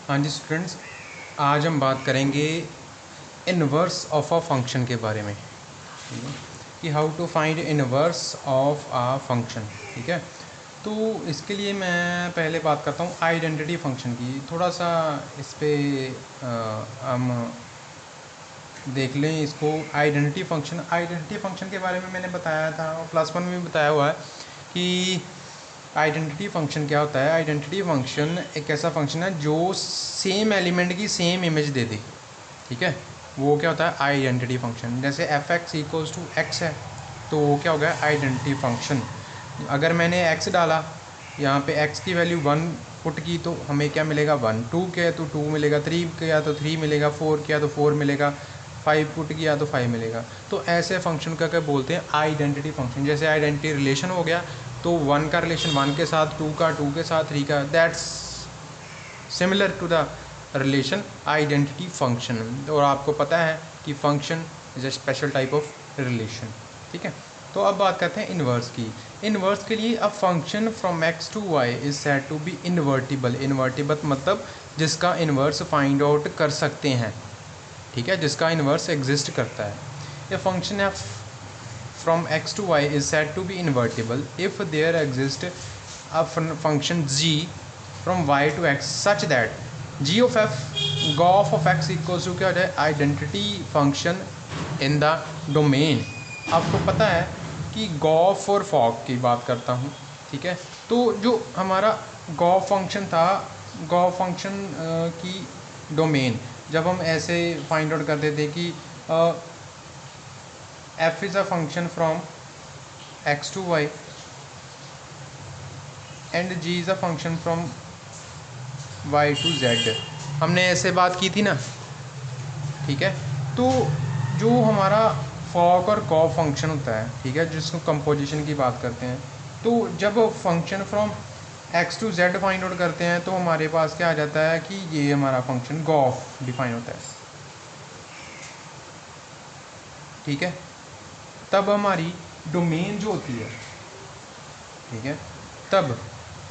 हाँ जी स्टूडेंट्स, आज हम बात करेंगे इनवर्स ऑफ अ फंक्शन के बारे में। ठीक है कि how to find inverse of a function. ठीक है, तो इसके लिए मैं पहले बात करता हूँ आइडेंटिटी फंक्शन की। थोड़ा सा इस पर हम देख लें इसको। आइडेंटिटी फ़ंक्शन के बारे में मैंने बताया था और +1 में भी बताया हुआ है कि आइडेंटिटी फ़ंक्शन क्या होता है। आइडेंटिटी फ़ंक्शन एक ऐसा फ़ंक्शन है जो सेम एलिमेंट की सेम इमेज दे दे। ठीक है, वो क्या होता है आइडेंटिटी फ़ंक्शन। जैसे f x equals to x है तो वो क्या हो गया आइडेंटिटी फ़ंक्शन। अगर मैंने एक्स डाला यहाँ पे एक्स की वैल्यू 1 पुट की तो हमें क्या मिलेगा 1, 2 किया तो 2 मिलेगा, 3 किया तो 3 मिलेगा, 4 किया तो 4 मिलेगा, 5 पुट किया तो 5 मिलेगा। तो ऐसे फंक्शन का क्या बोलते हैं आइडेंटिटी फंक्शन। जैसे आइडेंटिटी रिलेशन हो गया तो 1 का रिलेशन 1 के साथ, 2 का 2 के साथ, 3 का, that's similar to the relation identity function. और आपको पता है कि function is a special type of relation. ठीक है, तो अब बात करते हैं इन्वर्स की। इन्वर्स के लिए a function from x to y is said to be invertible. Invertible मतलब जिसका इन्वर्स फाइंड आउट कर सकते हैं। ठीक है, जिसका इन्वर्स एग्जिस्ट करता है। A function f from x to y is said to be invertible if there exist a function g from y to x such that g of f g o f of x equals to क्या हो जाए identity function in the domain. आपको पता है कि Gauff और fog की बात करता हूँ। ठीक है, तो जो हमारा गॉफ फंक्शन था, गॉफ फंक्शन की डोमेन जब हम ऐसे फाइंड आउट करते थे कि f is a function from x to y and g is a function from y to z, हमने ऐसे बात की थी ना। ठीक है, तो जो हमारा फॉक और गॉफ फंक्शन होता है, ठीक है, जिसको कंपोजिशन की बात करते हैं, तो जब function from x to z find out करते हैं तो हमारे पास क्या आ जाता है कि ये हमारा फंक्शन गॉफ डिफाइन होता है। ठीक है, तब हमारी डोमेन जो होती है, ठीक है, तब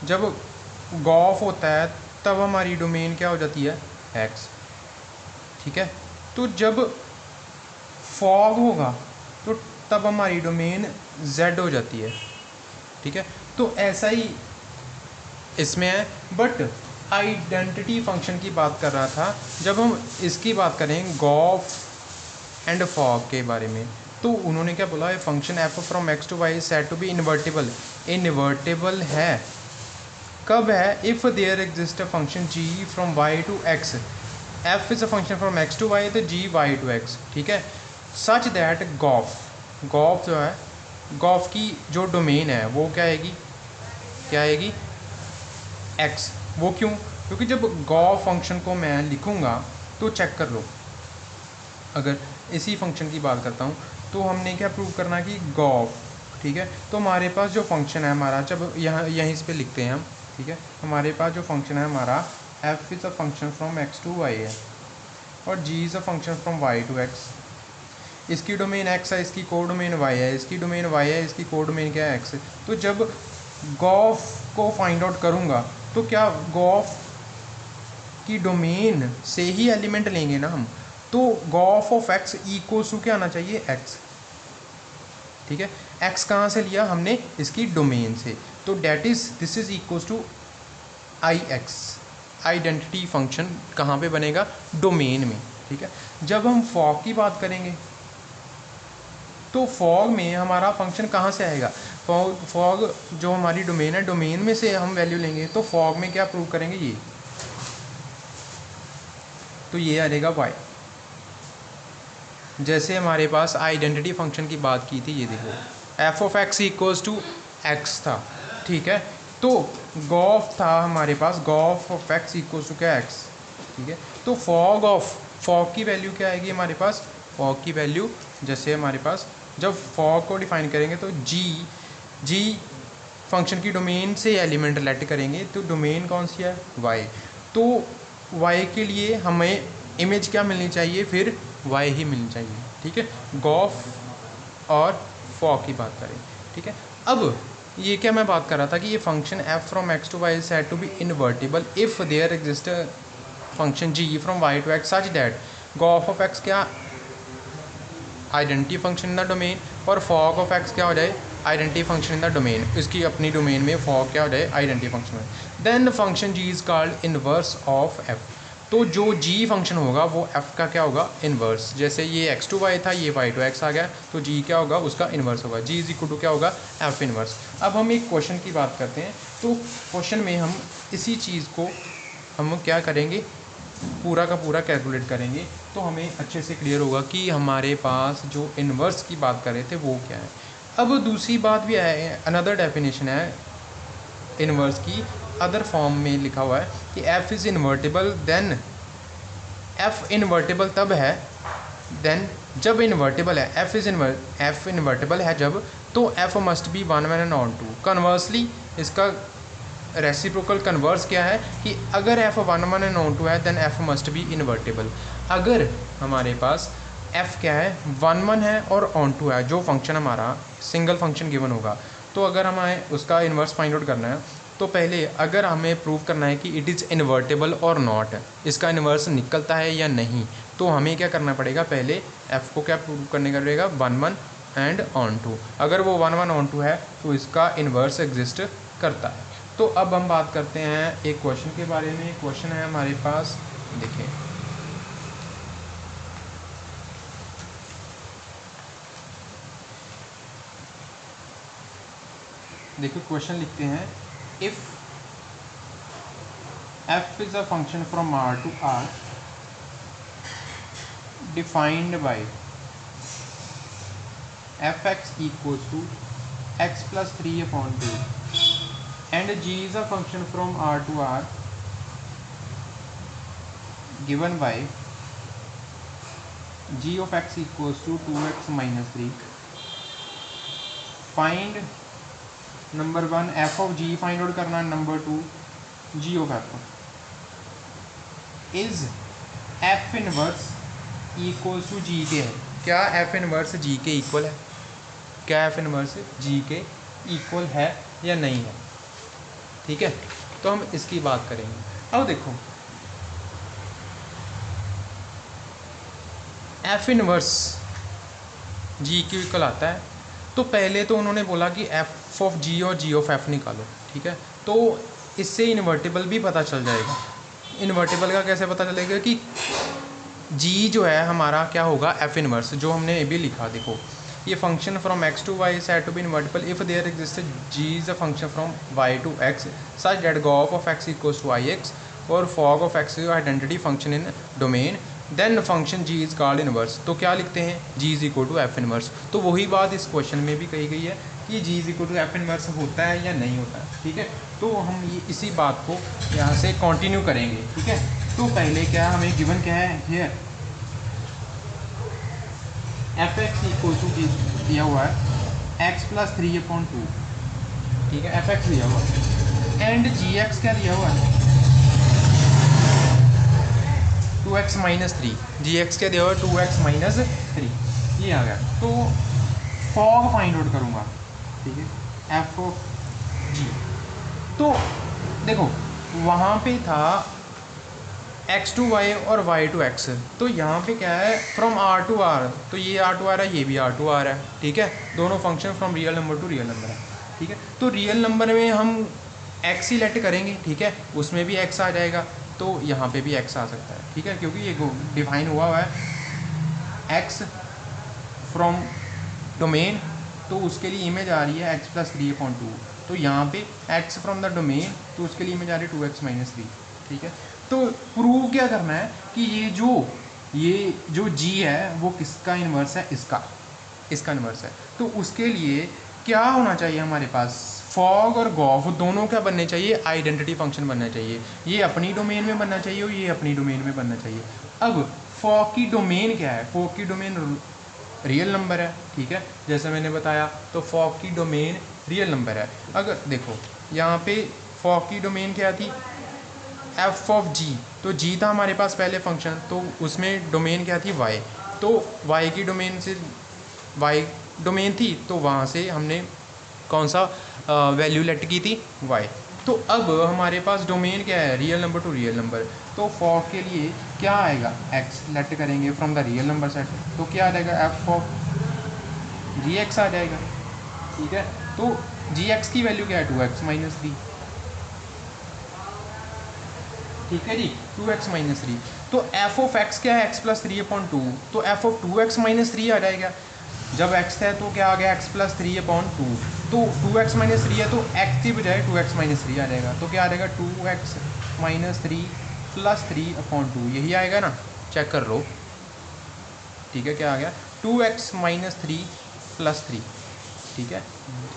जब गॉफ होता है तब हमारी डोमेन क्या हो जाती है x। ठीक है, तो जब फॉग होगा तो तब हमारी डोमेन z हो जाती है। ठीक है, तो ऐसा ही इसमें है। बट आइडेंटिटी फंक्शन की बात कर रहा था, जब हम इसकी बात करें गॉफ एंड फॉग के बारे में, तो उन्होंने क्या बोला है function f from x to y said to be invertible. Invertible है कब है if there exist a function g from y to x। f is a function from x to y तो g y टू x। ठीक है, सच that Gauff जो है, Gauff की जो डोमेन है वो क्या आएगी, क्या आएगी x। वो क्यों, क्योंकि जब गॉफ फंक्शन को मैं लिखूँगा तो चेक कर लो, अगर इसी फंक्शन की बात करता हूँ तो हमने क्या प्रूव करना कि गॉफ। ठीक है, तो हमारे पास जो फंक्शन है हमारा, जब यहीं इस पे लिखते हैं हम। ठीक है, हमारे पास जो फंक्शन है हमारा f is a function from x to y है और g is a function from y to x। इसकी डोमेन x है, इसकी को डोमेन y है, इसकी डोमेन y है, इसकी को डोमेन क्या है x है। तो जब गॉफ को फाइंड आउट करूँगा तो क्या गॉफ की डोमेन से ही एलिमेंट लेंगे ना हम, तो g o f of x equals to क्या आना चाहिए x। ठीक है, x कहाँ से लिया हमने, इसकी डोमेन से, तो that is this is equals to I x. Identity function कहाँ पे बनेगा, डोमेन में। ठीक है, जब हम फॉग की बात करेंगे तो फॉग में हमारा फंक्शन कहाँ से आएगा, फॉग जो हमारी डोमेन है, डोमेन में से हम वैल्यू लेंगे। तो फॉग में क्या प्रूव करेंगे ये, तो ये आ जाएगा y। जैसे हमारे पास आइडेंटिटी फंक्शन की बात की थी, ये देखो F of x equals to X था। ठीक है, तो गॉफ था हमारे पास, g o f of x equals to क्या एक्स। ठीक है, तो फॉग की वैल्यू क्या आएगी हमारे पास, फॉग की वैल्यू जैसे हमारे पास जब फॉग को डिफाइन करेंगे तो जी फंक्शन की डोमेन से एलिमेंट लेट करेंगे, तो डोमेन कौन सी है y। तो y के लिए हमें इमेज क्या मिलनी चाहिए, फिर y ही मिलनी चाहिए। ठीक है, गॉफ और फॉग की बात करें। ठीक है, अब ये क्या मैं बात कर रहा था कि ये function f from x to y is said to be invertible if there exist function g from y to x such that gof of x क्या identity function in the domain और फॉग ऑफ एक्स क्या हो जाए identity function in the domain, इसकी अपनी domain में fog क्या हो जाए आइडेंटिटी फंक्शन में। Then function g is called inverse of f. तो जो जी फंक्शन होगा वो एफ का क्या होगा इन्वर्स। जैसे ये एक्स टू वाई था, ये वाई टू एक्स आ गया, तो जी क्या होगा उसका इन्वर्स होगा। जी इज इक्वल टू क्या होगा एफ इन्वर्स। अब हम एक क्वेश्चन की बात करते हैं, तो क्वेश्चन में हम इसी चीज़ को हम क्या करेंगे पूरा का पूरा कैलकुलेट करेंगे, तो हमें अच्छे से क्लियर होगा कि हमारे पास जो इन्वर्स की बात कर रहे थे वो क्या है। अब दूसरी बात भी है, अनदर डेफिनेशन है इन्वर्स की, अदर फॉर्म में लिखा हुआ है कि f is invertible then, f invertible तब है देन जब इन्वर्टिबल है, एफ इन्वर्टिबल है जब, तो f must be one one and onto. Conversely इसका रेसिप्रोकल कन्वर्स क्या है कि अगर f one one and onto है then f must be invertible. अगर हमारे पास एफ क्या है वन वन है और ऑन टू है, जो फंक्शन हमारा सिंगल फंक्शन गिवन होगा, तो अगर हमें उसका इन्वर्स फाइंड आउट करना है तो पहले अगर हमें प्रूव करना है कि इट इज़ इन्वर्टेबल और नॉट, इसका इन्वर्स निकलता है या नहीं, तो हमें क्या करना पड़ेगा, पहले एफ़ को क्या प्रूव करने का पड़ेगा one one and onto. अगर वो वन वन ऑन टू है तो इसका इन्वर्स एग्जिस्ट करता है। तो अब हम बात करते हैं एक क्वेश्चन के बारे में। क्वेश्चन है हमारे पास, देखिए देखिए क्वेश्चन लिखते हैं, if f is a function from R to R defined by fx equals to x plus 3 upon 2 and g is a function from R to R given by g of x equals to 2x minus 3, find number one f of g find out करना है, number two g of f. Is f inverse equals to g के है, क्या F inverse जी के equal है, क्या F inverse जी के equal है या नहीं है। ठीक है, तो हम इसकी बात करेंगे। अब देखो एफ इनवर्स जी के इक्वल आता है, तो पहले तो उन्होंने बोला कि एफ ऑफ जी और जी ऑफ एफ निकालो। ठीक है, तो इससे इन्वर्टिबल भी पता चल जाएगा। इन्वर्टिबल का कैसे पता चलेगा कि जी जो है हमारा क्या होगा एफ इनवर्स, जो हमने अभी लिखा। देखो ये function from x to y said to be invertible if there exist g is a function from y to x such that gof of x equals to I x और fog of x identity function in domain, then function g is called inverse. तो क्या लिखते हैं, g is equal to f inverse. तो वही बात इस question में भी कही गई है कि g is equal to f inverse होता है या नहीं होता है। ठीक है, तो हम ये इसी बात को यहाँ से कंटिन्यू करेंगे। ठीक है, तो पहले क्या हमें गिवन क्या है, here f x equal to दिया हुआ है एक्स प्लस 3 अपॉन 2। ठीक है, एफ एक्स दिया हुआ है एंड जी एक्स क्या दिया हुआ है 2x माइनस 3, जी एक्स क्या दिया हुआ है 2x माइनस 3, ये आ गया। तो फॉग फाइंड आउट करूँगा। ठीक है, एफ ऑफ जी, तो देखो वहाँ पे था x टू y और y टू x, तो यहाँ पे क्या है फ्रॉम r टू r, तो ये r टू r है, ये भी r टू r है। ठीक है, दोनों function from real number to real number है। ठीक है, तो रियल नंबर में हम x ही लेट करेंगे। ठीक है, उसमें भी x आ जाएगा, तो यहाँ पे भी x आ सकता है। ठीक है, क्योंकि ये डिफाइन हुआ है x फ्रॉम डोमेन, तो उसके लिए इमेज आ रही है x प्लस 3 अपॉन 2, तो यहाँ पे x फ्रॉम द डोमेन, तो उसके लिए इमेज आ रही है 2x माइनस 3। ठीक है, तो प्रूव क्या करना है कि ये जो g है वो किसका इन्वर्स है, इसका इन्वर्स है। तो उसके लिए क्या होना चाहिए हमारे पास, फॉग और गॉफ दोनों क्या बनने चाहिए, आइडेंटिटी फंक्शन बनना चाहिए। ये अपनी डोमेन में बनना चाहिए और ये अपनी डोमेन में बनना चाहिए। अब फॉग की डोमेन क्या है, फॉग की डोमेन रियल नंबर है। ठीक है, जैसे मैंने बताया, तो फॉग की डोमेन रियल नंबर है। अगर देखो यहाँ पे फॉग की डोमेन क्या थी, एफ ऑफ जी, तो जी था हमारे पास पहले फंक्शन, तो उसमें डोमेन क्या थी y, तो y की डोमेन से y डोमेन थी, तो वहाँ से हमने कौन सा वैल्यू लेट की थी y। तो अब हमारे पास डोमेन क्या है, real number to real number. तो फॉर के लिए क्या आएगा, एक्स लेट करेंगे from the real number set, तो क्या आ जाएगा, एफ ऑफ जी एक्स आ जाएगा। ठीक है, तो जी एक्स की वैल्यू क्या है, 2x-3। ठीक है जी, 2x-3। तो एफ ऑफ एक्स क्या है, x+3/2, तो एफ ऑफ 2x-3 आ जाएगा। जब x है तो क्या आ गया, x+3/2, तो 2x-3 है तो x की बजाय 2x-3 आ जाएगा, तो क्या आ जाएगा, 2x-3 + 3/2, यही आएगा ना, चेक कर लो। ठीक है, क्या आ गया, 2x-3 + 3। ठीक है,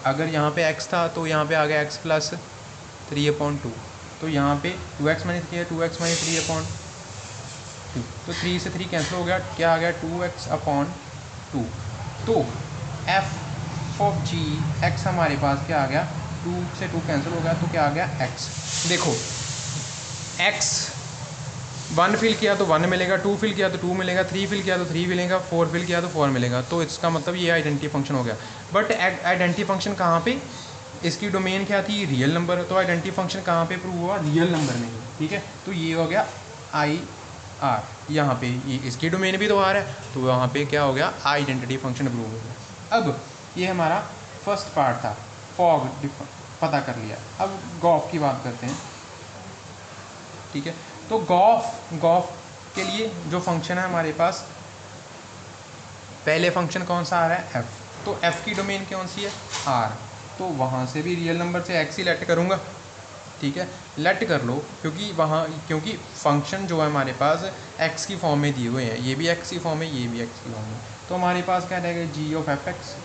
अगर यहाँ पे x था तो यहाँ पे आ गया x+3/2, तो यहाँ पे 2x-3 है, 2x-3/2, तो 3 से 3 कैंसिल हो गया, क्या आ गया, 2x/2। तो एफ ऑफ जी एक्स हमारे पास क्या आ गया, 2 से 2 कैंसिल हो गया, तो क्या आ गया, x। देखो x 1 फिल किया तो 1 मिलेगा, 2 फिल किया तो 2 मिलेगा, 3 फिल किया तो 3 मिलेगा, 4 फिल किया तो 4 मिलेगा। तो इसका मतलब ये आइडेंटिटी फंक्शन हो गया। बट आइडेंटिटी फंक्शन कहाँ पे, इसकी डोमेन क्या थी, रियल नंबर, तो आइडेंटिटी फंक्शन कहाँ पे प्रूव हुआ, रियल नंबर में ही। ठीक है, तो ये हो गया आई आर, यहाँ पे ये इसकी डोमेन भी तो आर है, तो वहाँ पे क्या हो गया, आइडेंटिटी फंक्शन प्रूव हो गया। अब ये हमारा फर्स्ट पार्ट था, फॉग पता कर लिया। अब गॉफ की बात करते हैं। ठीक है, तो गॉफ के लिए जो फंक्शन है हमारे पास, पहले फंक्शन कौन सा आ रहा है, एफ, तो एफ की डोमेन कौन सी है, आर, तो वहाँ से भी रियल नंबर से एक्स ही लेट करूँगा। ठीक है, लेट कर लो, क्योंकि फंक्शन जो है हमारे पास एक्स की फॉर्म में दिए हुए हैं, ये भी एक्स की फॉर्म है, ये भी एक्स की फॉर्म है, तो हमारे पास क्या रहेगा, जी ऑफ एफ एक्स।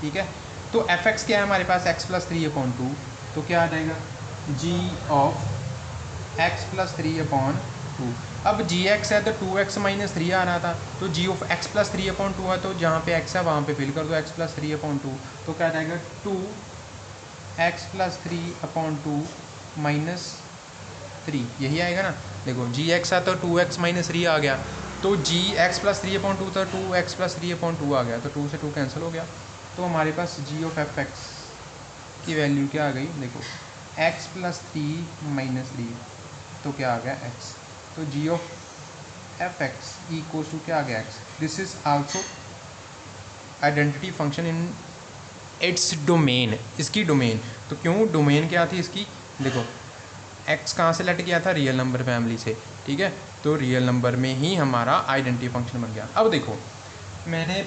ठीक है, तो एफ एक्स क्या है हमारे पास, x+3/2, तो क्या आ जाएगा, जी ऑफ x+3/2। अब जी एक्स है तो 2x-3 आ रहा था, तो जी ऑफ x+3/2 है, तो जहाँ पे x है वहाँ पे फिल कर दो x+3/2, तो क्या आ जाएगा, 2x+3/2 -3, यही आएगा ना। देखो जी एक्स है तो 2x-3 आ गया, तो जी x+3/2 था, 2x+3/2 आ गया, तो 2 से 2 कैंसिल हो गया, तो हमारे पास जी ऑफ एफ एक्स की वैल्यू क्या आ गई, देखो x+3 - 3, तो क्या आ गया, x, तो g of f x equals to क्या आ गया, x। This is also identity function in its domain, इसकी डोमेन, तो क्यों डोमेन क्या थी इसकी, देखो x कहाँ से लेट किया था, रियल नंबर फैमिली से। ठीक है, तो रियल नंबर में ही हमारा आइडेंटिटी फंक्शन बन गया। अब देखो मैंने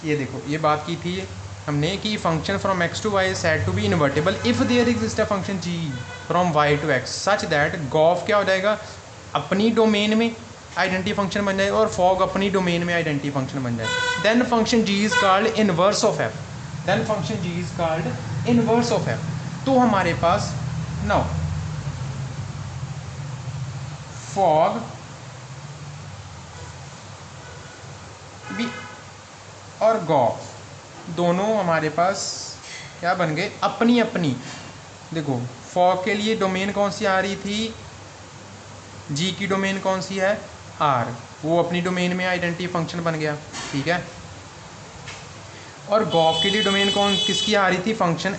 ये देखो ये बात की थी हमने कि function from x to y is said to be invertible if there exists a function g from y to x such that g o f क्या हो जाएगा, अपनी डोमेन में आइडेंटिटी फंक्शन बन जाए और फॉग अपनी डोमेन में आइडेंटिटी फंक्शन बन जाए। Then function g is called inverse of f, then function g is called inverse of f। तो हमारे पास नाउ फॉग भी और गॉफ दोनों हमारे पास क्या बन गए, अपनी अपनी। देखो फॉग के लिए डोमेन कौन सी आ रही थी, जी की डोमेन कौन सी है, आर, वो अपनी डोमेन में आइडेंटिटी फंक्शन बन गया। ठीक है, और गॉफ के लिए डोमेन किसकी आ रही थी, फंक्शन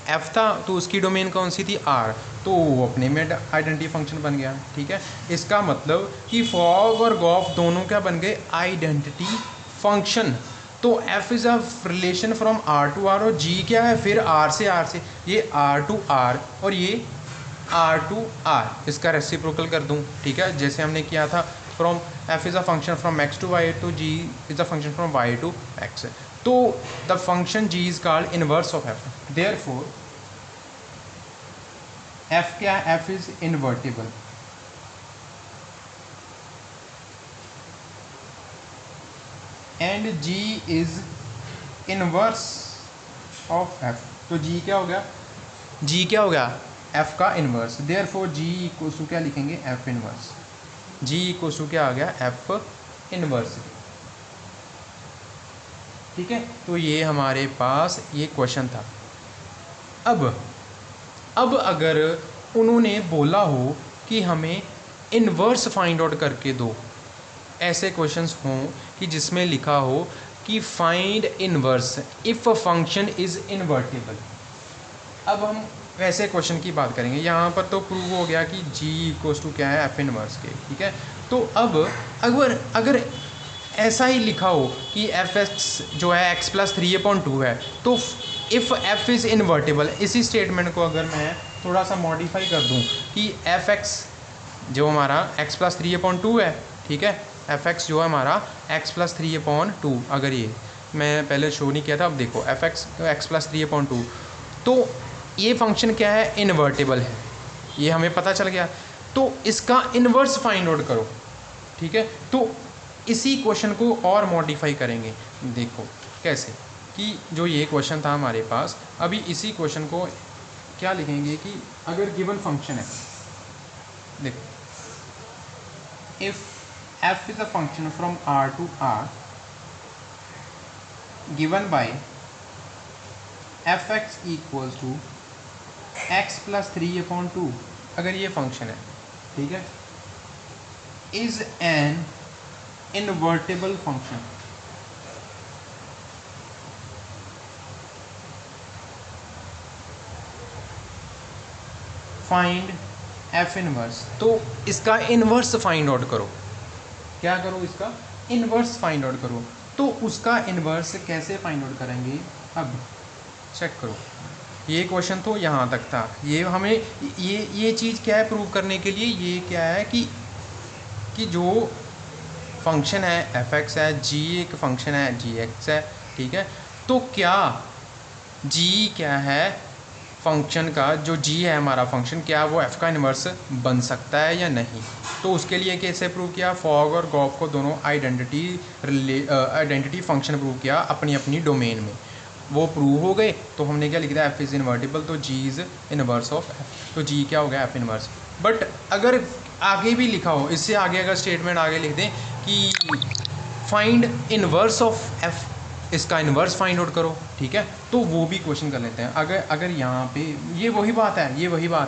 एफ था, तो उसकी डोमेन कौन सी थी, आर, तो वो अपने में आइडेंटिटी फंक्शन बन गया। ठीक है, इसका मतलब कि फॉग और गॉफ दोनों क्या बन गए, आइडेंटिटी फंक्शन। तो f is a relation from r to r, और g क्या है, फिर r से ये r to r और ये r to r, इसका रेसिप्रोकल कर दूं। ठीक है, जैसे हमने किया था from f is a function from x to y, तो g is a function from y to x, तो the function g is called inverse of f। Therefore f क्या है, f is invertible. And g is inverse of f, तो g क्या हो गया, g क्या हो गया, f का inverse. Therefore g equals to क्या लिखेंगे, f inverse, g equals to क्या आ गया, f इनवर्स। ठीक है, तो ये हमारे पास ये क्वेश्चन था। अब अगर उन्होंने बोला हो कि हमें इनवर्स फाइंड आउट करके दो, ऐसे क्वेश्चंस हों कि जिसमें लिखा हो कि find inverse if a function is invertible. अब हम वैसे क्वेश्चन की बात करेंगे। यहाँ पर तो प्रूव हो गया कि g इक्वल्स टू क्या है, एफ इनवर्स के, ठीक है। तो अब अगर अगर ऐसा ही लिखा हो कि एफ एक्स जो है एक्स प्लस 3/2 है, तो इफ़ एफ इज़ इन्वर्टेबल, इसी स्टेटमेंट को अगर मैं थोड़ा सा मॉडिफाई कर दूँ कि एफ एक्स जो हमारा एक्स प्लस 3/2 है, ठीक है, एफ एक्स जो है हमारा एक्स प्लस 3/2, अगर ये मैं पहले शो नहीं किया था, अब देखो एफ एक्स एक्स प्लस 3/2, तो ये फंक्शन क्या है, इन्वर्टेबल है, ये हमें पता चल गया। तो इसका इन्वर्स फाइंड आउट करो, ठीक है। तो इसी क्वेश्चन को और मॉडिफाई करेंगे, देखो कैसे, कि जो ये क्वेश्चन था हमारे पास, अभी इसी क्वेश्चन को क्या लिखेंगे कि अगर गिवन फंक्शन है, देखो if f is a function from R to R given by fx equals to x plus 3/2, अगर ये फंक्शन है, ठीक है, is an invertible function, find f inverse. तो इसका इन्वर्स फाइंड आउट करो, क्या करो, इसका इन्वर्स फाइंड आउट करो। तो उसका इन्वर्स कैसे फाइंड आउट करेंगे, अब चेक करो। ये क्वेश्चन तो यहाँ तक था, ये हमें ये चीज़ क्या है प्रूव करने के लिए, ये क्या है कि जो फंक्शन है एफ एक्स है, जी एक फंक्शन है जी एक्स है, ठीक है। तो क्या जी क्या है फंक्शन का, जो जी है हमारा फंक्शन, क्या वो एफ़ का इन्वर्स बन सकता है या नहीं। तो उसके लिए कैसे प्रूव किया, फॉग और गॉफ को दोनों आइडेंटिटी फंक्शन प्रूव किया अपनी अपनी डोमेन में, वो प्रूव हो गए। तो हमने क्या लिख दिया, एफ इज़ इन्वर्टिबल, तो जी इज़ इन्वर्स ऑफ एफ, तो जी क्या हो गया, एफ इन्वर्स। बट अगर आगे भी लिखा हो, इससे आगे अगर स्टेटमेंट आगे लिख दें कि फाइंड इन्वर्स ऑफ एफ, इसका इन्वर्स फाइंड आउट करो, ठीक है, तो वो भी क्वेश्चन कर लेते हैं। अगर यहाँ पे ये वही बात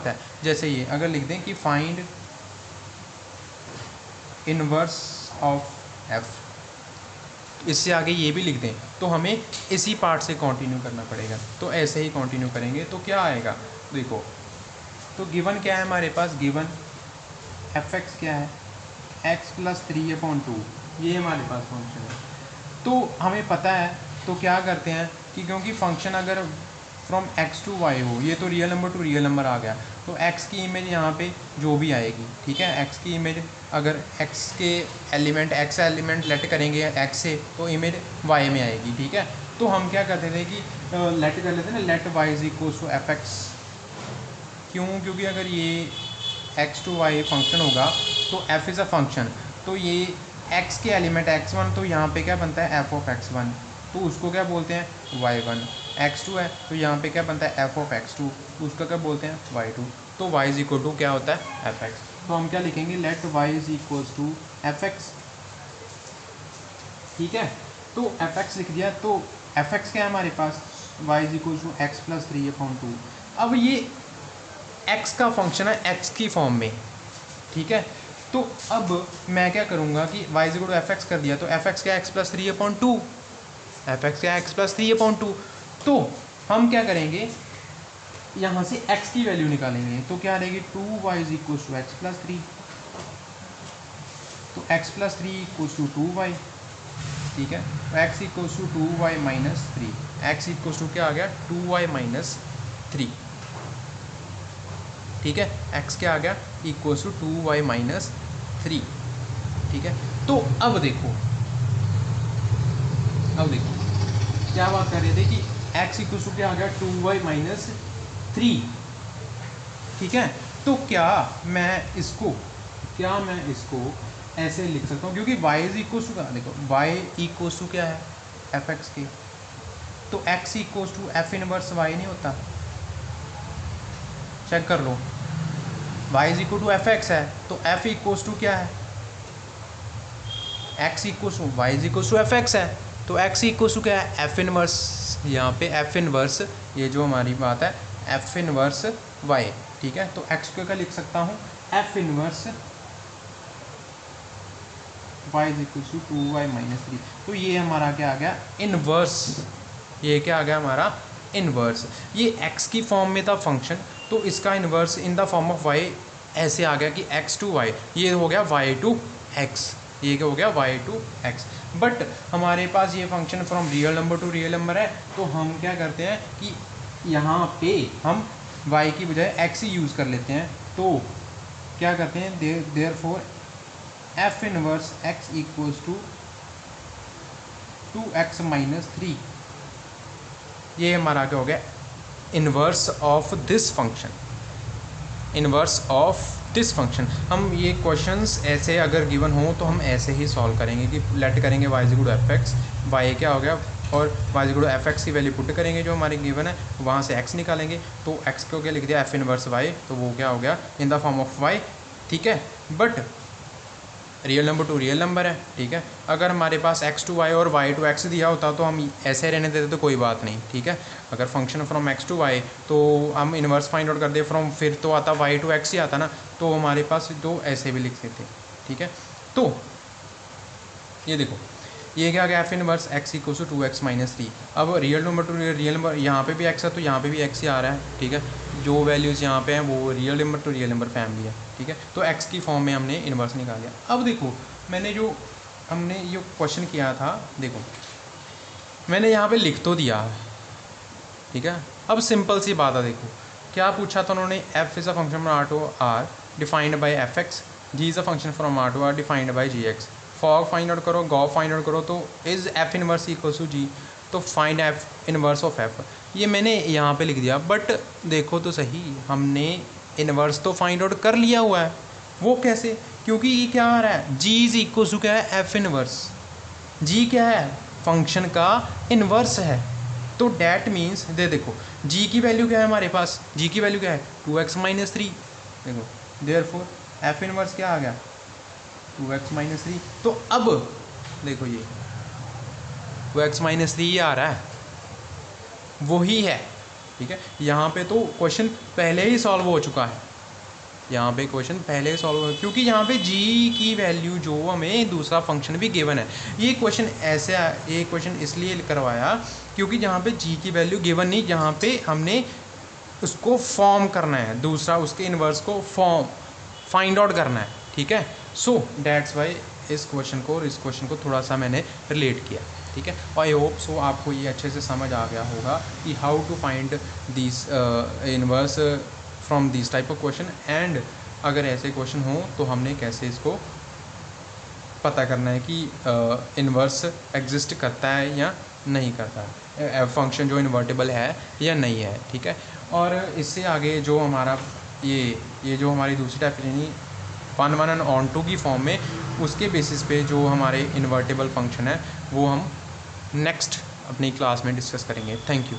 है, जैसे ये अगर लिख दें कि फाइंड इन्वर्स ऑफ एफ, इससे आगे ये भी लिख दें, तो हमें इसी पार्ट से कंटिन्यू करना पड़ेगा। तो ऐसे ही कंटिन्यू करेंगे तो क्या आएगा, देखो, तो गिवन क्या है हमारे पास, गिवन एफ एक्स क्या है, एक्स प्लस 3/2, ये हमारे पास फंक्शन है। तो हमें पता है, तो क्या करते हैं कि क्योंकि फंक्शन अगर फ्रॉम x टू y हो, ये तो real number to real number आ गया, तो x की इमेज यहाँ पे जो भी आएगी, ठीक है, x की इमेज अगर x के एलिमेंट x एलिमेंट लेट करेंगे x से, तो इमेज y में आएगी, ठीक है। तो हम क्या करते थे कि लेट कर लेते हैं ना, let y is equals to f x. क्यों, क्योंकि अगर ये x टू y फंक्शन होगा तो f इज़ अ फंक्शन, तो ये x के एलिमेंट x1, तो यहाँ पे क्या बनता है f ऑफ x1, तो उसको क्या बोलते हैं y1। x2 है तो यहाँ पे क्या बनता है f ऑफ x2, तो उसका क्या बोलते हैं y2। तो y इज इक्वल टू क्या होता है एफ एक्स। तो हम क्या लिखेंगे, let y is equals to f x, ठीक है। तो एफ एक्स लिख दिया, तो एफ एक्स क्या है हमारे पास, y is equals to x plus 3/2। अब ये x का फंक्शन है x की फॉर्म में, ठीक है। तो अब मैं क्या करूँगा कि y is equal to f x कर दिया, तो एफ एक्स क्या है, एक्स प्लस 3/2, एफ एक्स क्या है, एक्स प्लस 3/2। तो हम क्या करेंगे, यहाँ से x की वैल्यू निकालेंगे, तो क्या रहेगी, 2y is equal to x plus 3, तो x plus 3 equals to 2y, ठीक है। तो x equals to 2y minus 3, x equals to क्या आ गया, 2y माइनस 3, ठीक है। x क्या आ गया, इक्वल्स टू 2y माइनस 3, ठीक है। तो अब देखो क्या बात कर रहे थे कि x इक्वल्स टू क्या आ गया, 2y माइनस 3, ठीक है। तो क्या मैं इसको ऐसे लिख सकता हूँ, क्योंकि y इज इक्वल्स टू क्या, देखो y इक्वल्स टू क्या है, एफ एक्स के, तो x equals to f inverse y नहीं होता, चेक कर लो, y is equal to f x है, तो f इक्वल्स टू क्या है, x equals to y is equals to f x है, तो x इक्वल्स टू क्या है, एफ इनवर्स, यहाँ पे एफ इनवर्स, ये जो हमारी बात है एफ इनवर्स y, ठीक है। तो x को क्या लिख सकता हूँ, f inverse y is equals to 2y minus 3। तो ये हमारा क्या आ गया, इनवर्स, ये क्या आ गया हमारा इनवर्स। ये x की फॉर्म में था फंक्शन, तो इसका inverse in the form of y ऐसे आ गया कि x टू y, ये हो गया y टू x, ये क्या हो गया y टू x। बट हमारे पास ये function from real number to real number है, तो हम क्या करते हैं कि यहाँ पे हम y की बजाय x ही यूज़ कर लेते हैं। तो क्या करते हैं, therefore f inverse x equals to 2x minus 3, ये हमारा क्या हो गया, inverse of this function, inverse of this function. हम ये क्वेश्चंस ऐसे अगर गिवन हो तो हम ऐसे ही सॉल्व करेंगे कि लेट करेंगे y equal to f x, y क्या हो गया, और y equal to f x की वैल्यू पुट करेंगे जो हमारी गिवन है, वहाँ से x निकालेंगे, तो x को क्या लिख दिया, f इनवर्स y, तो वो क्या हो गया in the form of y, ठीक है। But real number to real number है, ठीक है। अगर हमारे पास x टू y और y टू x दिया होता तो हम ऐसे रहने देते तो कोई बात नहीं, ठीक है। अगर function from x to y तो हम इन्वर्स फाइंड आउट कर दे फ्रॉम, फिर तो आता y टू x ही आता ना, तो हमारे पास तो ऐसे भी लिख सकते, ठीक है। तो ये देखो, ये क्या गया, f inverse x equal to 2x minus 3। अब real number to real number, यहाँ पे भी x है तो यहाँ पे भी x ही आ रहा है, ठीक है। जो वैल्यूज़ यहाँ पे हैं वो real number to real number family है, ठीक है। तो x की फॉर्म में हमने इन्वर्स निकाल लिया। अब देखो हमने ये क्वेश्चन किया था, देखो मैंने यहाँ पे लिख तो दिया, ठीक है। अब सिंपल सी बात है, देखो क्या पूछा था उन्होंने, f is a function from r to r defined by f x, g is a function from r to r defined by g x. Fog find out करो, गॉ फाइंड आउट करो, तो is f inverse equal to g, तो find f inverse of f, ये मैंने यहाँ पे लिख दिया। बट देखो तो सही, हमने इनवर्स तो फाइंड आउट कर लिया हुआ है, वो कैसे, क्योंकि ये क्या आ रहा है, जी इज इक्वल टू क्या है, एफ इनवर्स, जी क्या है, फंक्शन का इनवर्स है। तो डैट मीन्स देखो जी की वैल्यू क्या है हमारे पास, जी की वैल्यू क्या है 2x माइनस 3, देखो देयरफॉर एफ इनवर्स क्या आ गया 2x माइनस 3। तो अब देखो ये 2x माइनस 3 ये आ रहा है, वही है, ठीक है। यहाँ पे तो क्वेश्चन पहले ही सॉल्व हो चुका है, यहाँ पे क्वेश्चन पहले ही सॉल्व हो, क्योंकि यहाँ पे g की वैल्यू जो हमें दूसरा फंक्शन भी गिवन है। ये क्वेश्चन इसलिए करवाया क्योंकि यहाँ पे g की वैल्यू गिवन नहीं, यहाँ पे हमने उसको फॉर्म करना है, दूसरा उसके इन्वर्स को फाइंड आउट करना है, ठीक है। सो डैट्स वाई इस क्वेश्चन को और इस क्वेश्चन को थोड़ा सा मैंने रिलेट किया, ठीक है। आई होप सो आपको ये अच्छे से समझ आ गया होगा कि how to find this inverse from this type of question, and अगर ऐसे क्वेश्चन हो तो हमने कैसे इसको पता करना है कि इन्वर्स एग्जिस्ट करता है या नहीं करता है, फंक्शन जो इन्वर्टेबल है या नहीं है, ठीक है। और इससे आगे जो हमारा ये जो हमारी दूसरी डेफिनेशन 1 1 एंड ऑन टू की फॉर्म में, उसके बेसिस पे जो हमारे इन्वर्टेबल फंक्शन है वो हम नेक्स्ट अपनी क्लास में डिस्कस करेंगे। Thank you.